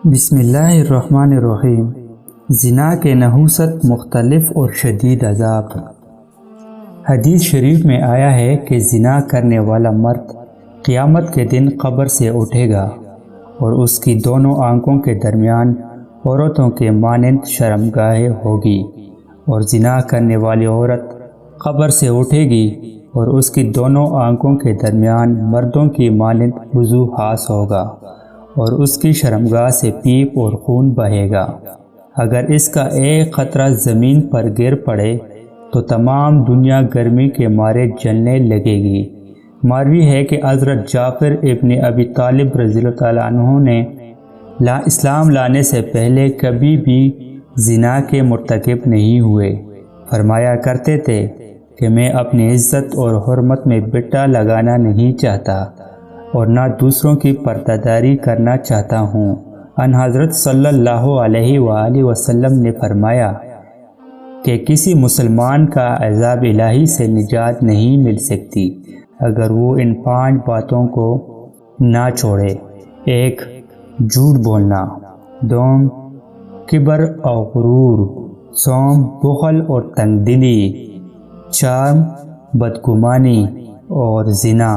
بسم اللہ الرحمن الرحیم۔ زنا کے نحوست مختلف اور شدید عذاب۔ حدیث شریف میں آیا ہے کہ زنا کرنے والا مرد قیامت کے دن قبر سے اٹھے گا اور اس کی دونوں آنکھوں کے درمیان عورتوں کے مانند شرمگاہ ہوگی، اور زنا کرنے والی عورت قبر سے اٹھے گی اور اس کی دونوں آنکھوں کے درمیان مردوں کی مانند وضو خاص ہوگا، اور اس کی شرمگاہ سے پیپ اور خون بہے گا۔ اگر اس کا ایک قطرہ زمین پر گر پڑے تو تمام دنیا گرمی کے مارے جلنے لگے گی۔ مروی ہے کہ حضرت جعفر ابن ابی طالب رضی اللہ تعالیٰ عنہ نے اسلام لانے سے پہلے کبھی بھی زنا کے مرتکب نہیں ہوئے۔ فرمایا کرتے تھے کہ میں اپنی عزت اور حرمت میں بٹا لگانا نہیں چاہتا اور نہ دوسروں کی پردہ کرنا چاہتا ہوں۔ ان حضرت صلی اللہ علیہ وآلہ وسلم نے فرمایا کہ کسی مسلمان کا عذاب الہی سے نجات نہیں مل سکتی اگر وہ ان 5 باتوں کو نہ چھوڑے۔ 1. جھوٹ بولنا۔ 2. کبر اور غرور۔ 3. بخل اور تنگ دلی۔ 4. بدگمانی اور زنا۔